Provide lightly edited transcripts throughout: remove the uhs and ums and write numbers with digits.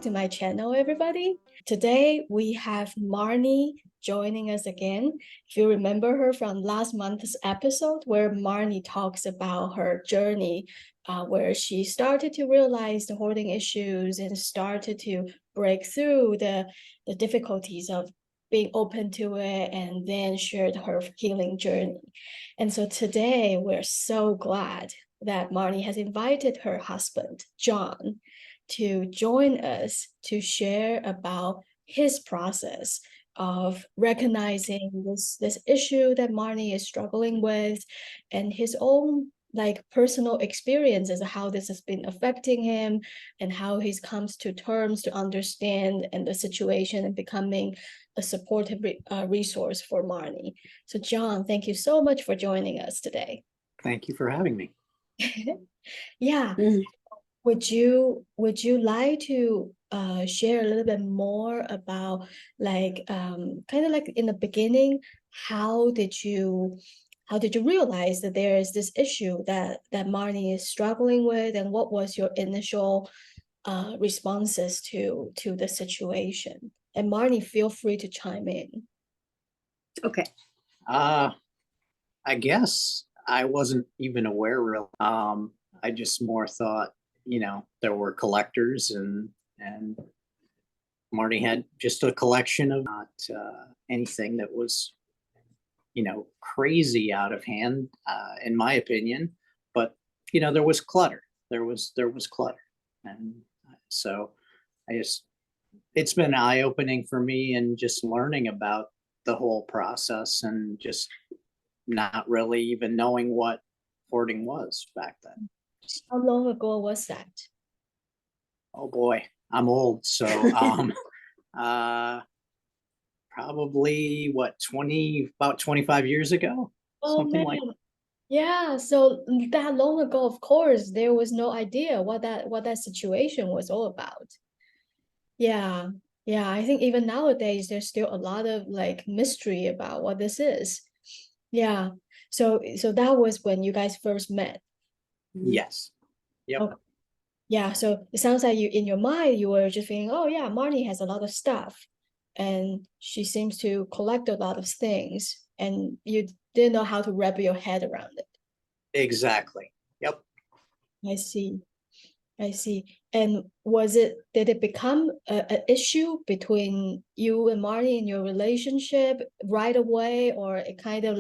to my channel, everybody. Today we have Marnie joining us again. If you remember her from last month's episode where Marnie talks about her journey, where she started to realize the hoarding issues and started to break through the difficulties of being open to it, and then shared her healing journey. And so today we're so glad that Marnie has invited her husband, John, to join us to share about his process of recognizing this issue that Marnie is struggling with, and his own personal experiences, how this has been affecting him, and how he's comes to terms to understand and the situation and becoming a supportive resource for Marnie. So John, thank you so much for joining us today. Thank you for having me. Yeah. Would you like to share a little bit more about kind of like in the beginning, how did you realize that there is this issue that Marnie is struggling with, and what was your initial responses to the situation? And Marnie, feel free to chime in. Okay. I guess I wasn't even aware really. I just more thought, there were collectors and Marty had just a collection of not anything that was, crazy out of hand, in my opinion. But, there was clutter. There was clutter. And so it's been eye-opening for me, and just learning about the whole process, and just not really even knowing what hoarding was back then. How long ago was that? Oh boy, I'm old. So probably about 25 years ago. Oh Something man. like Yeah, so that long ago, of course, there was no idea what that situation was all about. Yeah, yeah, I think even nowadays there's still a lot of mystery about what this is. Yeah. So that was when you guys first met. Yes. Yep. Okay. Yeah, so it sounds like in your mind you were just thinking, oh yeah, Marnie has a lot of stuff and she seems to collect a lot of things, and you didn't know how to wrap your head around it. Exactly. Yep. I see. I see. And did it become an issue between you and Marty in your relationship right away, or it kind of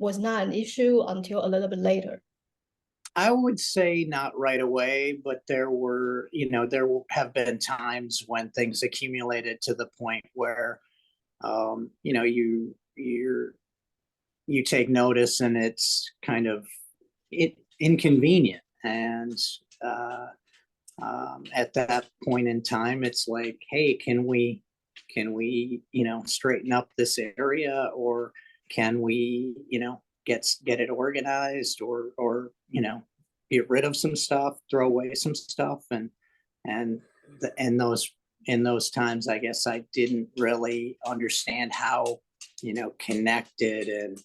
was not an issue until a little bit later? I would say not right away, but there have been times when things accumulated to the point where, you take notice, and it's kind of inconvenient. And at that point in time, it's like, hey, can we straighten up this area, or can we get it organized, or get rid of some stuff, throw away some stuff. And in those times, I guess I didn't really understand how connected and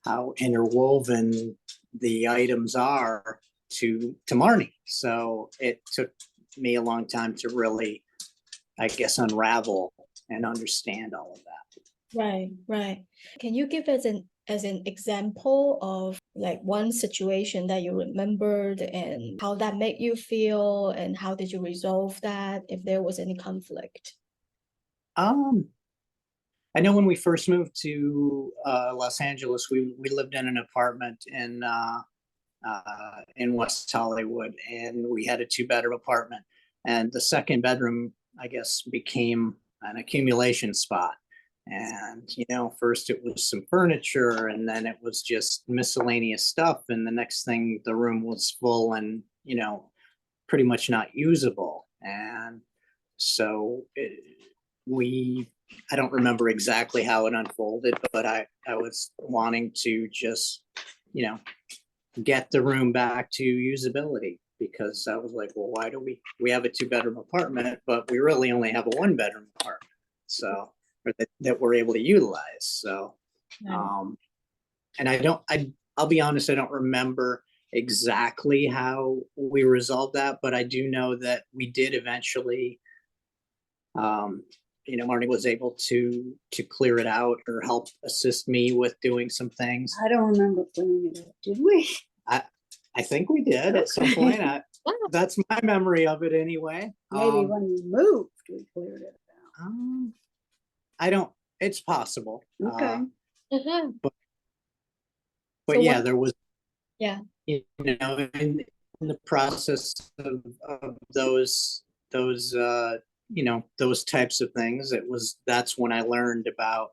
how interwoven the items are to Marnie. So it took me a long time to really, I guess, unravel and understand all of that. Right, right. Can you give us an example of one situation that you remembered, and how that made you feel, and how did you resolve that if there was any conflict? I know when we first moved to Los Angeles, we lived in an apartment in West Hollywood, and we had a 2-bedroom apartment. And the second bedroom, I guess, became an accumulation spot. And, first it was some furniture, and then it was just miscellaneous stuff. And the next thing, the room was full and, pretty much not usable. And so I don't remember exactly how it unfolded, but I was wanting to just, get the room back to usability, because I was like, well, why do we have a 2-bedroom apartment, but we really only have a 1-bedroom apartment, so that we're able to utilize. So, and I'll be honest, I don't remember exactly how we resolved that, but I do know that we did eventually, Marnie was able to clear it out or help assist me with doing some things. I don't remember cleaning it up, did we? I think we did at some point. Wow. That's my memory of it anyway. Maybe when we moved, we cleared it out. I don't, it's possible. Okay. Uh-huh. But So yeah, what- there was, Yeah. in the process of those, those types of things, that's when I learned about,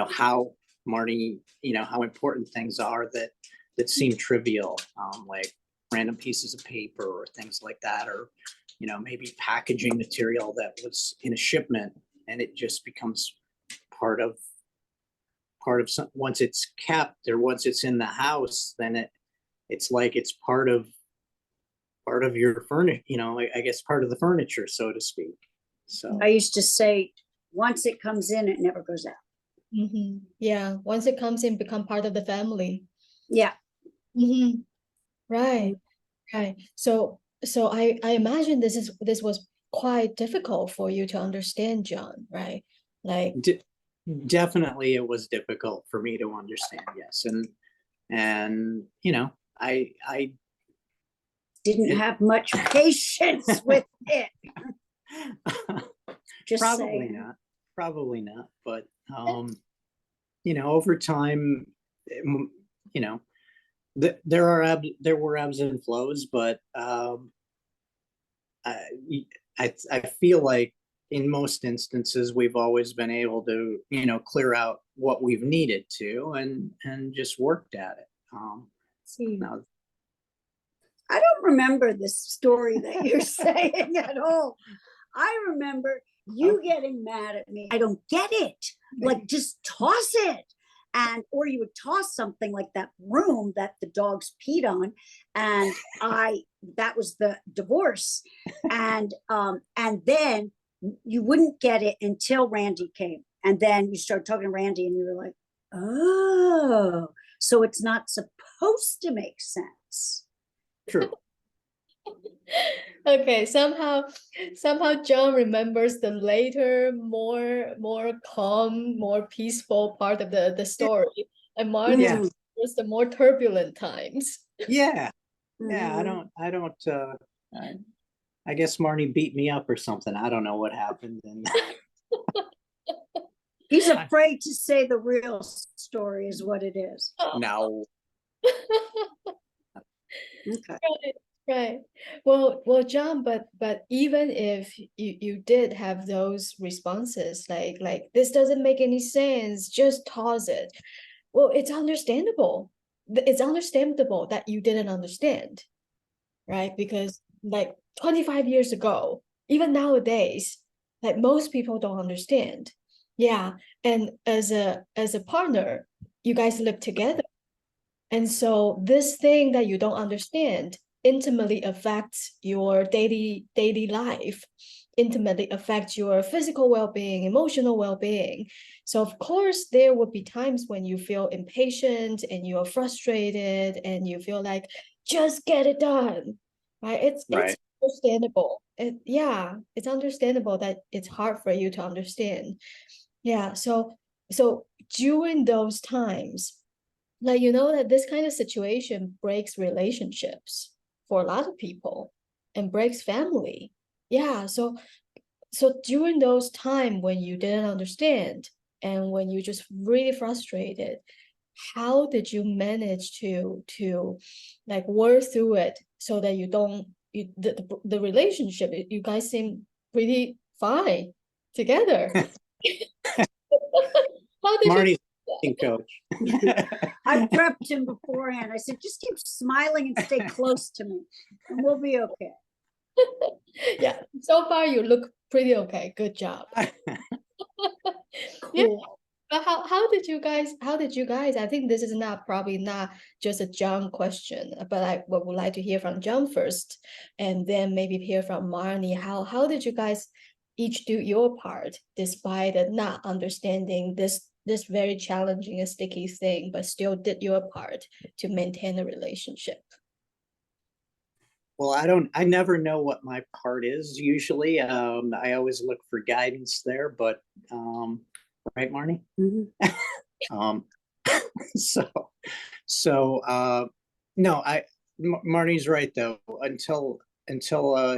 how Marnie, how important things are that seem trivial, like random pieces of paper or things like that, or, maybe packaging material that was in a shipment and it just becomes part of some, once it's kept or once it's in the house, then it's like it's part of your furniture, I guess part of the furniture, so to speak. So I used to say, once it comes in, it never goes out. Mm-hmm. Yeah. Once it comes in, become part of the family. Yeah. Mm-hmm. Right. Right. So I imagine this was quite difficult for you to understand, John, right? Like, definitely it was difficult for me to understand, yes. And I Didn't have much patience with it. Just probably saying. not, but over time, there were ebbs and flows, but I feel like in most instances we've always been able to clear out what we've needed to and just worked at it. see. I don't remember this story that you're saying at all. I remember you getting mad at me. I don't get it. Like, just toss it. And or you would toss something like that broom that the dogs peed on, and that was the divorce. And then you wouldn't get it until Randy came. And then you started talking to Randy and you were like, oh, so it's not supposed to make sense. True. Okay, somehow John remembers the later, more calm, more peaceful part of the story, and Marnie Yeah. was the more turbulent times. Yeah. Mhm. I guess Marnie beat me up or something. I don't know what happened. And He's afraid to say the real story is what it is. no. Okay. Right. Well, John, but even if you did have those responses, like this doesn't make any sense, just toss it. Well, it's understandable. It's understandable that you didn't understand, right? Because like 25 years ago, even nowadays, like most people don't understand. Yeah. And as a partner, you guys live together. And so this thing that you don't understand intimately affects your daily life, intimately affects your physical well-being, emotional well-being. So of course there would be times when you feel impatient and you're frustrated and you feel like just get it done. Right? It's understandable. It's understandable that it's hard for you to understand. Yeah, so during those times, like that this kind of situation breaks relationships for a lot of people and breaks family. Yeah, so during those time when you didn't understand and when you just really frustrated, how did you manage to like work through it so that you don't the relationship, you guys seem pretty fine together? How did Marnie's coach. I prepped him beforehand. I said, just keep smiling and stay close to me, and we'll be okay. Yeah, so far you look pretty okay. Good job. Yeah, Cool. but how did you guys, I think this is probably not just a John question, but I would like to hear from John first and then maybe hear from Marnie. How did you guys each do your part despite not understanding this very challenging and sticky thing, but still did your part to maintain a relationship? Well, I never know what my part is usually. I always look for guidance there, but right, Marnie? Mhm. Um, so, no, Marnie's right though. Until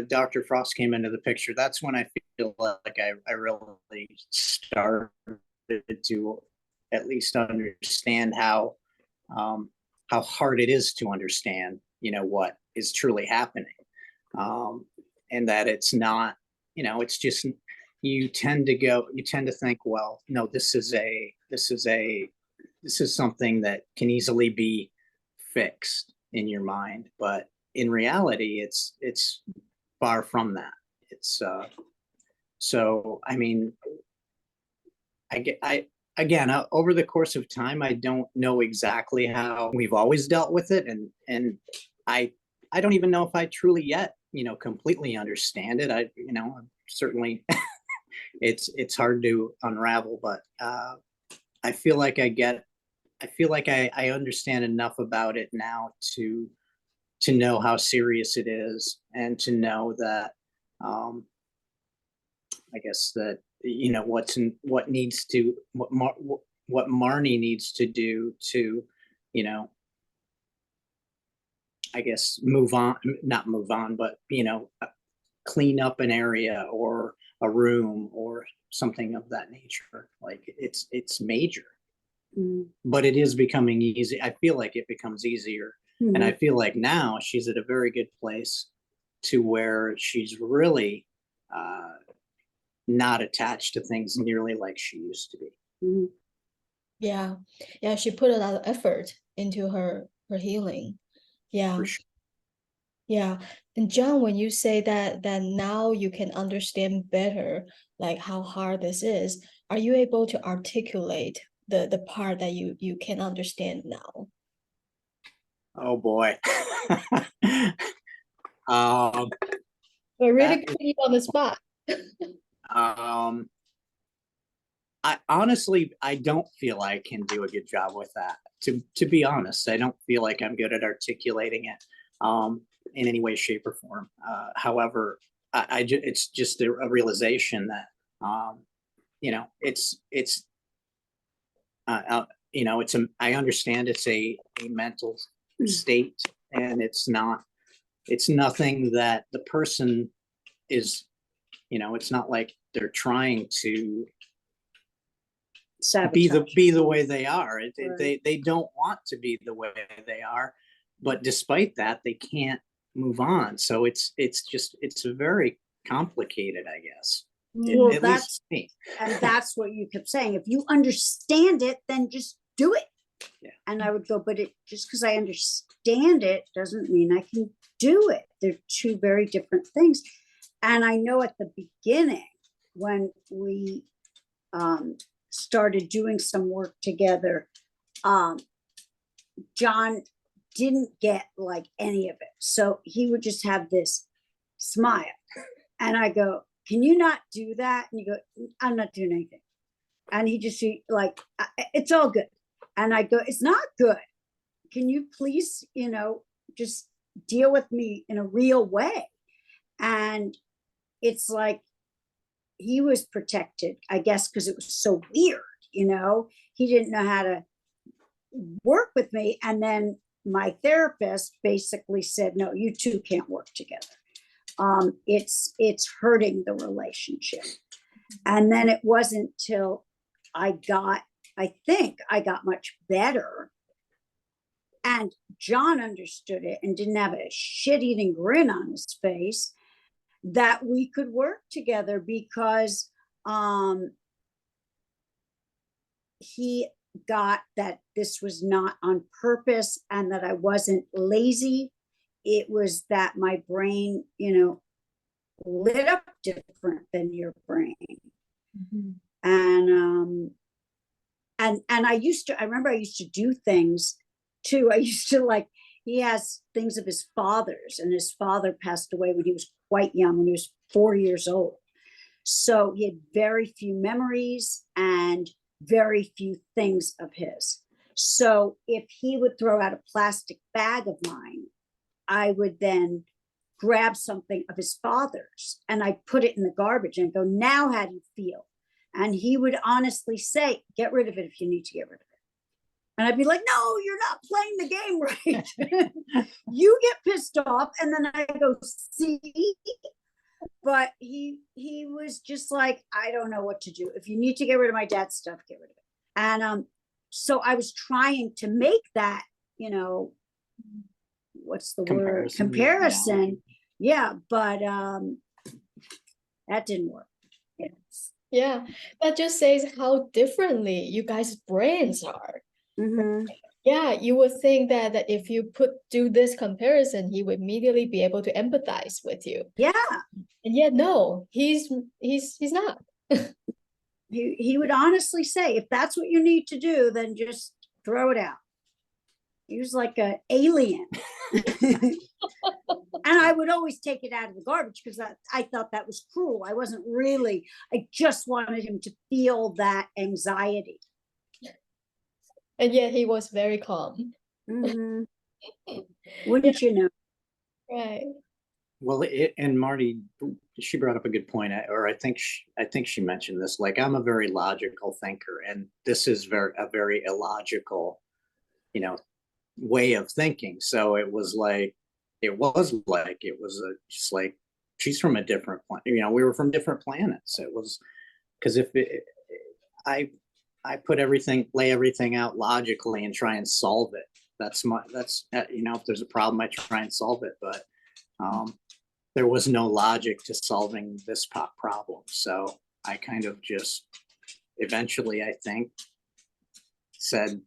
Dr. Frost came into the picture, that's when I feel like I really started to at least understand how hard it is to understand, what is truly happening, and that it's not, it's just you tend to think, well, no, this is something that can easily be fixed in your mind, but in reality, it's far from that. It's so I mean, I again, over the course of time, I don't know exactly how we've always dealt with it, and I I don't even know if I truly yet, completely understand it. Certainly it's hard to unravel, but I feel like I feel like I understand enough about it now to know how serious it is, and to know that, I guess that, what needs to what Marnie needs to do to, you know, I guess move on, not move on, but clean up an area or a room or something of that nature. Like it's major, Mhm. but it is becoming easy. I feel like it becomes easier, and I Mhm. feel like now she's at a very good place to where she's really uh, not attached to things nearly like she used to be. Mhm. Yeah. Yeah, she put a lot of effort into her healing. For Yeah. sure. Yeah. And John, when you say that now you can understand better like how hard this is, are you able to articulate the part that you can understand now? Oh boy. um, We're that really putting you on the spot. um, I honestly, I don't feel I can do a good job with that. To be honest, I don't feel like I'm good at articulating it, in any way, shape, or form. However, it's just a realization that, it's I understand it's a mental state, and it's nothing that the person is, it's not like they're trying to Sabotage. be the way they are. Right. They don't want to be the way they are, but despite that, they can't move on. So it's very complicated, I guess. Well, At least that's me. and that's what you kept saying. If you understand it, then just do it. Yeah. And I would go, but it just because I understand it doesn't mean I can do it. They're two very different things. And I know at the beginning when we started doing some work together, um, John didn't get like any of it. So he would just have this smile. And I go, can you not do that? And you go, I'm not doing anything. And he just like, it's all good. And I go, it's not good. Can you please, just deal with me in a real way? And it's like he was protected, I guess, because it was so weird, he didn't know how to work with me. And then my therapist basically said, no, you two can't work together. It's hurting the relationship. And then it wasn't till I think I got much better. And John understood it and didn't have a shit-eating grin on his face, that we could work together because he got that this was not on purpose and that I wasn't lazy. It was that my brain, lit up different than your brain. Mhm. And I remember I used to do things too. I used to, like, he has things of his father's, and his father passed away when he was quite young, when he was 4 years old. So he had very few memories and very few things of his. So if he would throw out a plastic bag of mine, I would then grab something of his father's and I put it in the garbage and go, now how do you feel? And he would honestly say, get rid of it if you need to get rid of it. And I'd be like, no, you're not playing the game right. You get pissed off. And then I go, see? But he was just like, I don't know what to do. If you need to get rid of my dad's stuff, get rid of it. And so I was trying to make that, you know, what's the word? Comparison. Yeah, but that didn't work. Yes. Yeah, that just says how differently you guys' brains are. Mm-hmm. Yeah, you would think that if you do this comparison, he would immediately be able to empathize with you. Yeah. And yet, no, he's not. He would honestly say, if that's what you need to do, then just throw it out. He was like an alien. And I would always take it out of the garbage because I thought that was cruel. I wasn't really, I just wanted him to feel that anxiety. And yet he was very calm. Mm-hmm. Wouldn't you know? Right. Well, and Marty, she brought up a good point, or I think she mentioned this. Like, I'm a very logical thinker, and this is a very illogical, you know, way of thinking. So it was just like she's from a different planet. You know, we were from different planets. It was because I lay everything out logically and try and solve it. That's you know, if there's a problem, I try and solve it. But there was no logic to solving this problem. So I kind of just eventually, I think, said,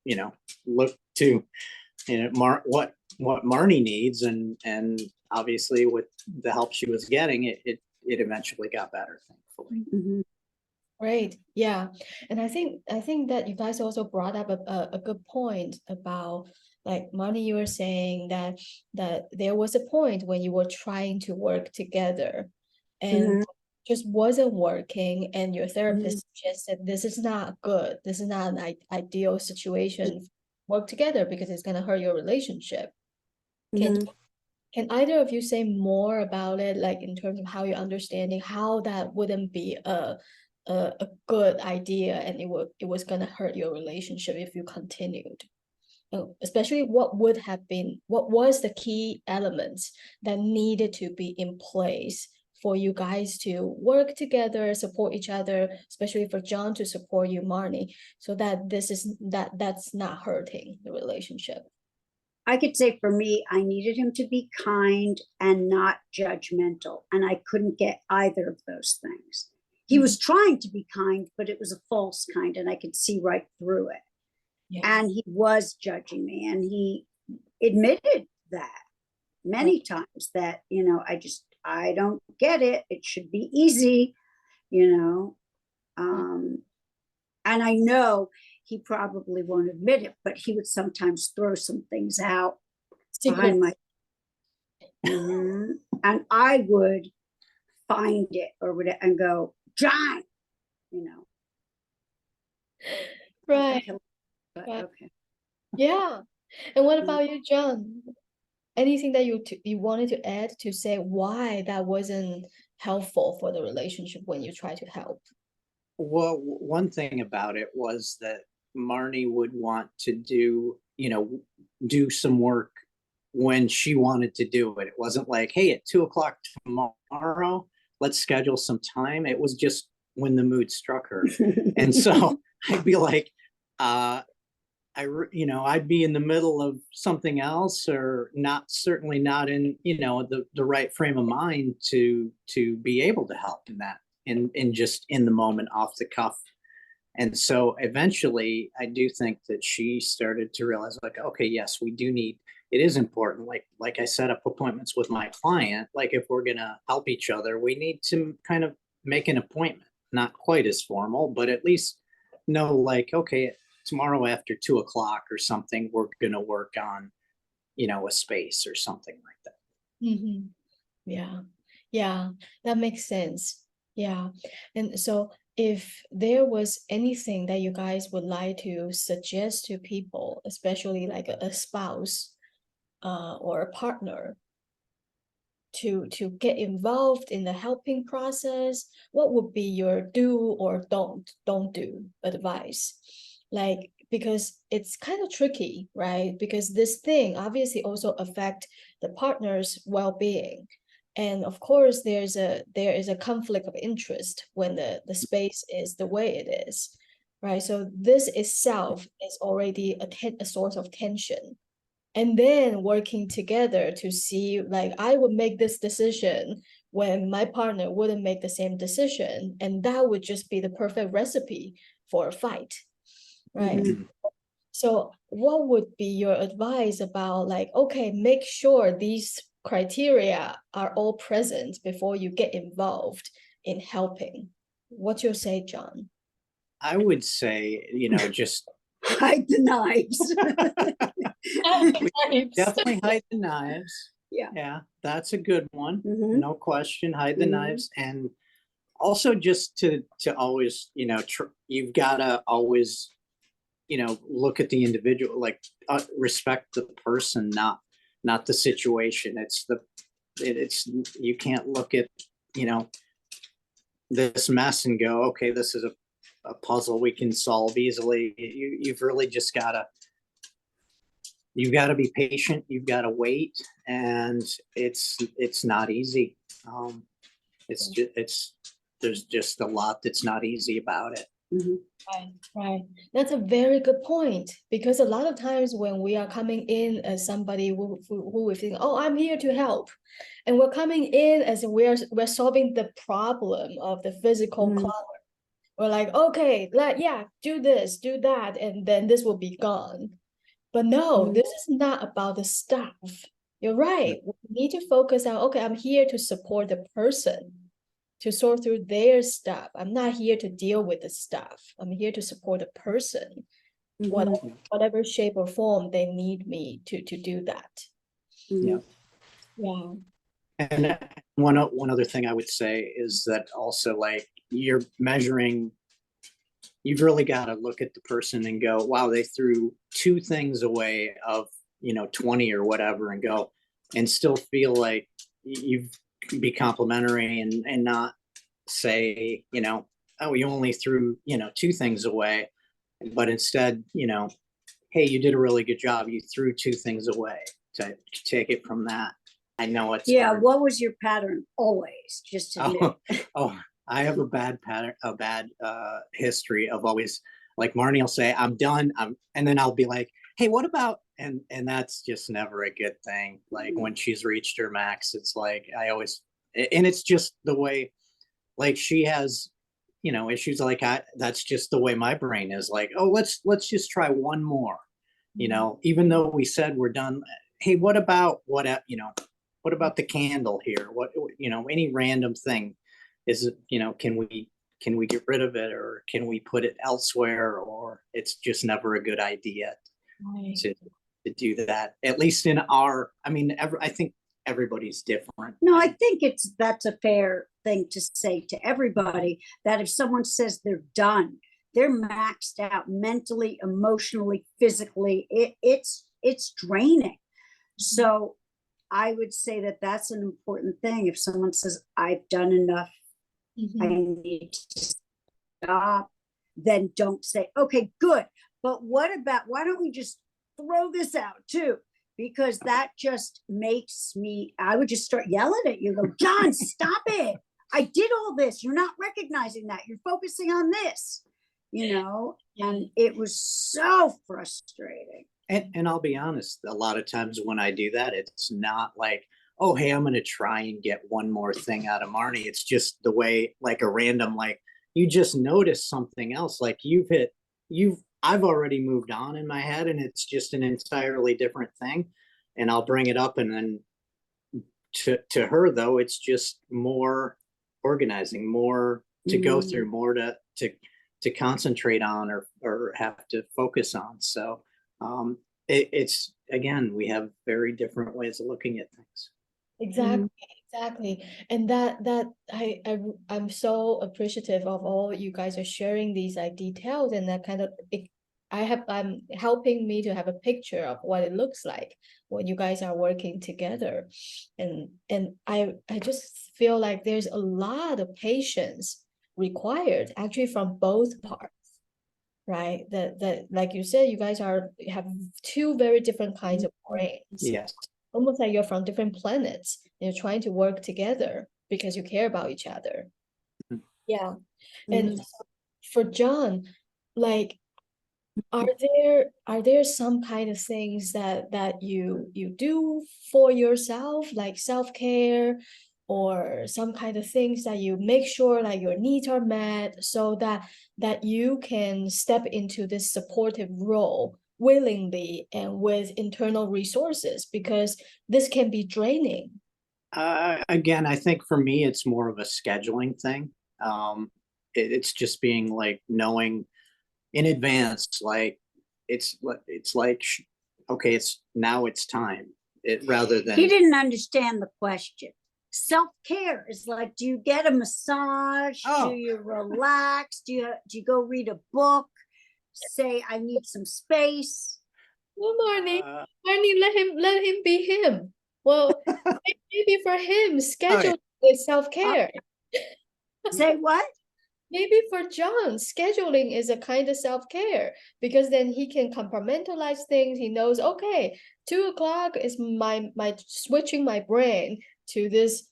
you know, look to, you know, what Marnie needs, and obviously with the help she was getting, it eventually got better, thankfully. Mm-hmm. Right. Yeah. And I think that you guys also brought up a good point about, like, Marnie, you were saying that there was a point when you were trying to work together and just wasn't working, and your therapist suggested this is not good. This is not an ideal situation. Work together because it's going to hurt your relationship. Can either of you say more about it, like in terms of how you're understanding how that wouldn't be a good idea, and it was gonna hurt your relationship if you continued? Especially what was the key elements that needed to be in place for you guys to work together, support each other, especially for John to support you, Marnie, so that that's not hurting the relationship? I could say for me, I needed him to be kind and not judgmental. And I couldn't get either of those things. He was trying to be kind, but it was a false kind, and I could see right through it. Yeah. And he was judging me, and he admitted that many times, that, you know, I don't get it. It should be easy, you know. And I know he probably won't admit it, but he would sometimes throw some things out behind my and I would find it or whatever and go, John, you know. Right. But, okay. Yeah. And what about you, John? Anything that you wanted to add to say why that wasn't helpful for the relationship when you try to help? Well, one thing about it was that Marnie would want to do some work when she wanted to do it. It wasn't like, hey, at 2:00 tomorrow, let's schedule some time. It was just when the mood struck her. And so I'd be like, I'd be in the middle of something else, or certainly not in, the right frame of mind to be able to help in that, in just in the moment, off the cuff. And so eventually I do think that she started to realize, like, okay, yes, it is important. Like I set up appointments with my client. Like, if we're going to help each other, we need to kind of make an appointment, not quite as formal, but at least know, like, okay, tomorrow after 2:00 or something, we're going to work on, a space or something like that. Mm-hmm. Yeah, that makes sense. Yeah. And so if there was anything that you guys would like to suggest to people, especially like a spouse or a partner, to get involved in the helping process, what would be your do or don't do advice? Like, because it's kind of tricky, right? Because this thing obviously also affect the partner's well-being. And of course, there is a conflict of interest when the space is the way it is, right? So this itself is already a source of tension. And then working together to see, like, I would make this decision when my partner wouldn't make the same decision, and that would just be the perfect recipe for a fight, right? Mhm. So what would be your advice about, like, okay, make sure these criteria are all present before you get involved in helping? What's your say, John? I would say, just Hide the knives. definitely hide the knives. Yeah. Yeah, that's a good one. Mhm. No question, hide the Mhm. knives. And also just to always, you've got to always, look at the individual, like respect the person, not the situation. It's you can't look at, this mess and go, okay, this is a puzzle we can solve easily. You've really just gotta, you've got to be patient, you've got to wait, and it's not easy. It's there's just a lot that's not easy about it. Mhm. Right. That's a very good point, because a lot of times when we are coming in as somebody who we think, oh, I'm here to help, and we're coming in as we're solving the problem of the physical Mhm. clutter. We're like, okay, do this, do that, and then this will be gone. But no, Mhm. this is not about the stuff. You're right. We need to focus on, okay, I'm here to support the person, to sort through their stuff. I'm not here to deal with the stuff. I'm here to support the person, Mhm. whatever shape or form they need me to do that. Yeah. Mhm. Yeah. And one other thing I would say is that also, like, you're measuring, you've really got to look at the person and go, wow, they threw two things away of 20 or whatever, and go and still feel like you've be complimentary, and not say, oh, you only threw two things away, but instead, hey, you did a really good job, you threw two things away, to take it from that. I know it's Yeah. hard. What was your pattern always? Just admit Oh, it. oh, I have a bad pattern, a bad history of always, like, Marnie will say, I'm done. And then I'll be like, hey, what about, and that's just never a good thing. Like, when she's reached her max, it's like, I always, and it's just the way, like, she has, issues, like, that's just the way my brain is, like, oh, let's just try one more, even though we said we're done. Hey, what about what about the candle here? What, any random thing, is it, can we get rid of it, or can we put it elsewhere? Or it's just never a good idea Right. to do that, at least in our, I mean, I think everybody's different. No, I think that's a fair thing to say to everybody, that if someone says they're done, they're maxed out mentally, emotionally, physically. It's draining. So I would say that that's an important thing. If someone says, I've done enough, I need to stop, then don't say, okay, good. But what about, why don't we just throw this out too? Because that just makes me, I would just start yelling at you, go, John, stop it. I did all this. You're not recognizing that. You're focusing on this, and it was so frustrating. And I'll be honest, a lot of times when I do that, it's not like, oh, hey, I'm going to try and get one more thing out of Marnie. It's just the way, like, a random, like, you just notice something else, like, I've already moved on in my head, and it's just an entirely different thing. And I'll bring it up, and then to her, though, it's just more organizing, more to go through, more to concentrate on, or have to focus on. So it's, again, we have very different ways of looking at things. Exactly, exactly. And that I'm so appreciative of all you guys are sharing these, like, details, and that kind of I'm helping me to have a picture of what it looks like when you guys are working together. And I just feel like there's a lot of patience required actually from both parts, right? That like you said, you guys have two very different kinds of brains. Yes. Almost like you're from different planets and you're trying to work together because you care about each other. Yeah. And for John, like, are there some kind of things that you do for yourself, like self-care, or some kind of things that you make sure like your needs are met so that you can step into this supportive role willingly and with internal resources, because this can be draining. Again, I think for me, it's more of a scheduling thing. It's just being like knowing in advance, like it's like okay, it's time. Rather than He didn't understand the question. Self-care is like, do you get a massage? Oh. Do you relax? Do you go read a book? Say, I need some space. Well, Marnie, let him be him. Well, maybe for him, schedule is self-care. Say what? Maybe for John, scheduling is a kind of self-care, because then he can compartmentalize things. He knows, okay, 2 o'clock is my switching my brain to this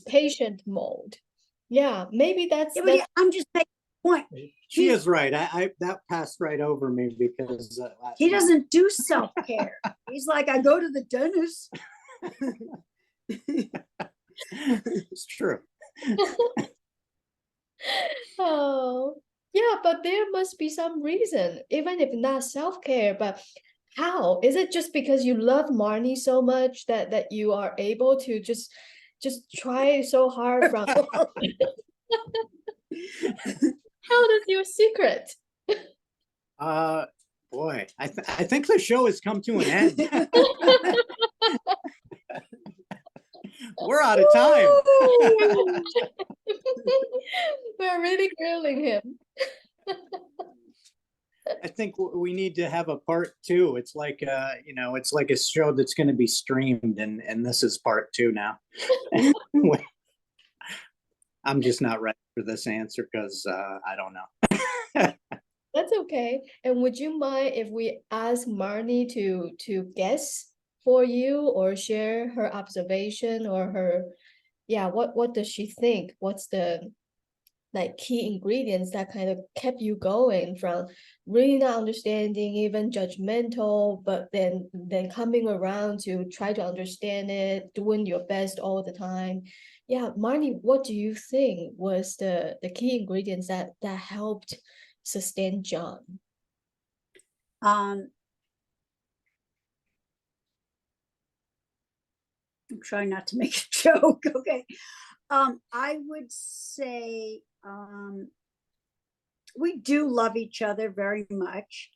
patient mode. Yeah, maybe that's I'm just making a point. She is right. I that passed right over me because he doesn't do self-care. He's like, I go to the dentist. It's true. Oh, yeah, but there must be some reason, even if not self-care, but how? Is it just because you love Marnie so much that you are able to just try so hard from how does your secret? Boy, I think the show has come to an end. We're out of time. We're really grilling him. I think we need to have a part 2. It's like it's like a show that's going to be streamed, and this is part 2 now. I'm just not ready for this answer because I don't know. That's okay. And would you mind if we ask Marnie to guess for you or share her observation or her, yeah, what does she think? What's the like key ingredients that kind of kept you going from really not understanding, even judgmental, but then coming around to try to understand it, doing your best all the time. Yeah, Marnie, what do you think was the key ingredients that helped sustain John? I'm trying not to make a joke. Okay. I would say we do love each other very much.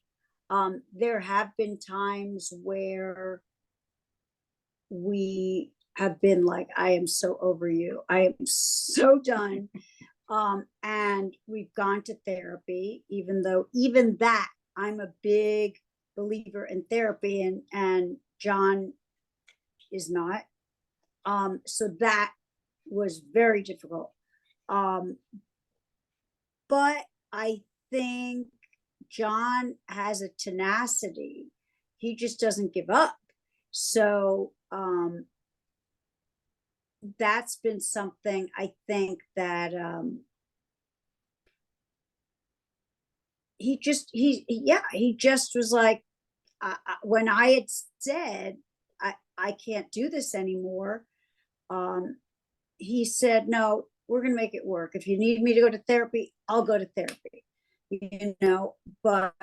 There have been times where we have been like, I am so over you. I am so done. And we've gone to therapy, even that I'm a big believer in therapy, and John is not. So that was very difficult. But I think John has a tenacity. He just doesn't give up. So that's been something I think that he just was like, when I had said I can't do this anymore, he said, no, we're going to make it work. If you need me to go to therapy, I'll go to therapy, but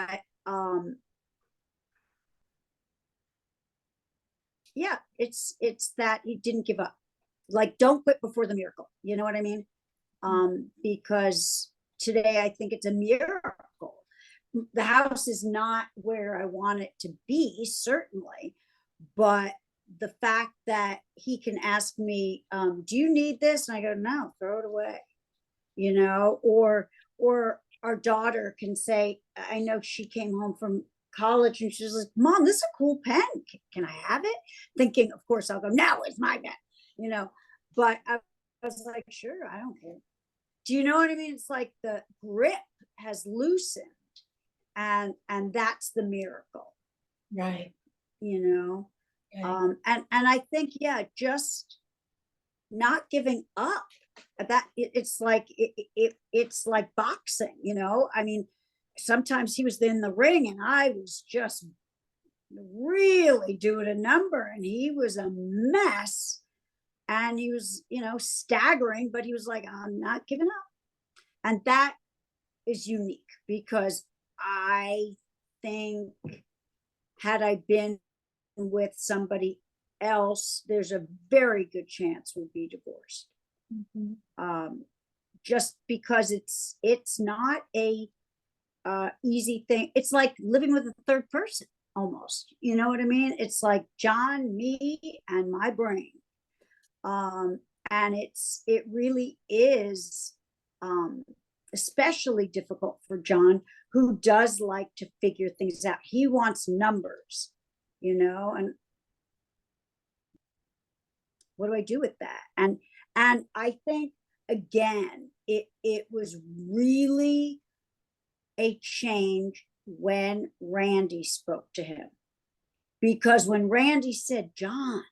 yeah, it's that he didn't give up. Like, don't quit before the miracle. You know what I mean? Because today I think it's a miracle. The house is not where I want it to be, certainly, but the fact that he can ask me, do you need this? And I go, no, throw it away, or our daughter can say, I know she came home from college and she's like, Mom, this is a cool pen. Can I have it? Thinking, of course, I'll go, no, it's my pen, you know. But I was like, sure, I don't care. Do you know what I mean? It's like the grip has loosened, and that's the miracle, Right. you know. Right. And I think, yeah, just not giving up. That it's like it's like boxing, you know. I mean, sometimes he was in the ring and I was just really doing a number and he was a mess, and he was, you know, staggering, but he was like, I'm not giving up. And that is unique, because I think had I been with somebody else, there's a very good chance we'd be divorced. Just because it's not a easy thing. It's like living with a third person almost, you know what I mean? It's like John, me, and my brain. And it really is especially difficult for John, who does like to figure things out. He wants numbers, you know, and what do I do with that? And I think, again, it was really a change when Randy spoke to him. Because when Randy said, John,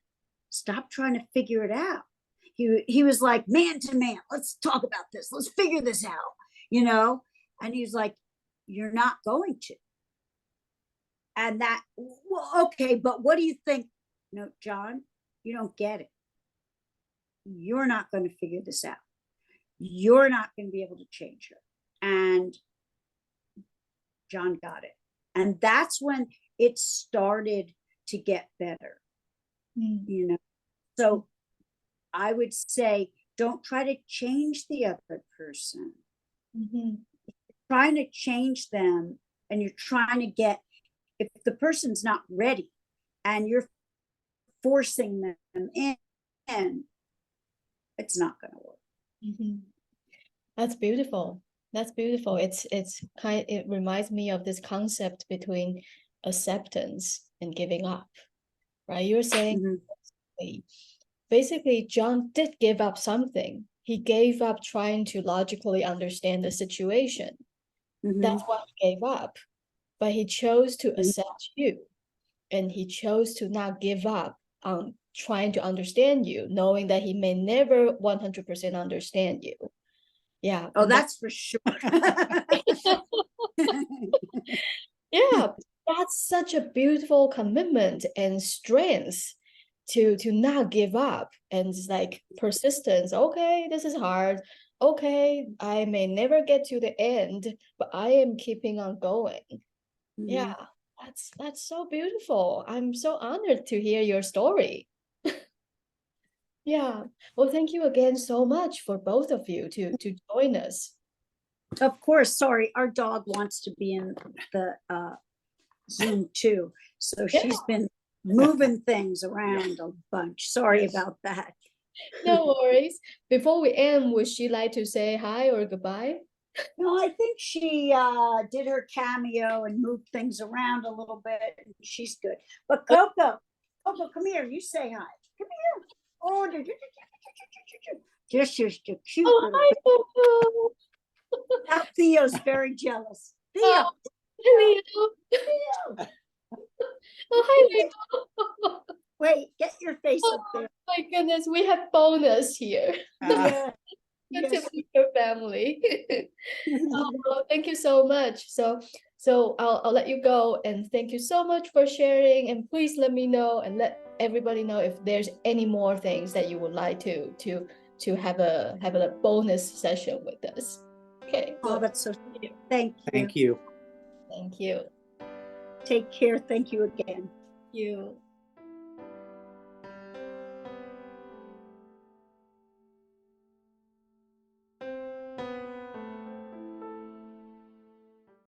stop trying to figure it out, he was like, man to man, let's talk about this, let's figure this out, you know. And he was like, you're not going to. And that, well, okay, but what do you think? No, John, you don't get it. You're not going to figure this out. You're not going to be able to change her. And John got it. And that's when it started to get better, you know. So I would say, don't try to change the other person. You're trying to change them, and you're trying to get, if the person's not ready and you're forcing them in, it's not going to work. That's beautiful. That's beautiful. It reminds me of this concept between acceptance and giving up, right? You're saying basically John did give up something. He gave up trying to logically understand the situation. That's what he gave up. But he chose to accept you, and he chose to not give up on trying to understand you, knowing that he may never 100% understand you. Yeah. Oh, that's for sure. Yeah, that's such a beautiful commitment and strength to not give up, and it's like persistence. Okay, this is hard. Okay, I may never get to the end, but I am keeping on going. Yeah, that's so beautiful. I'm so honored to hear your story. Yeah. Well, thank you again so much for both of you to join us. Of course, sorry, our dog wants to be in the Zoom too. So she's been moving things around a bunch. Sorry about that. No worries. Before we end, would she like to say hi or goodbye? No, I think she did her cameo and moved things around a little bit. And she's good. But Coco, come here. You say hi. Come here. Oh, just a cute Oh, hi, Coco. Now Theo's very jealous. Theo. Oh, hi, Leo. Theo. Oh, hi, Leo. Wait, get your face up there. My goodness, we have bonus here. Yeah. Good to meet your family. Oh, thank you so much. So I'll let you go, and thank you so much for sharing. And please let me know and let everybody know if there's any more things that you would like to have a bonus session with us. Okay. Oh, that's so sweet. Thank you. Thank you. Thank you. Take care. Thank you again. Thank you.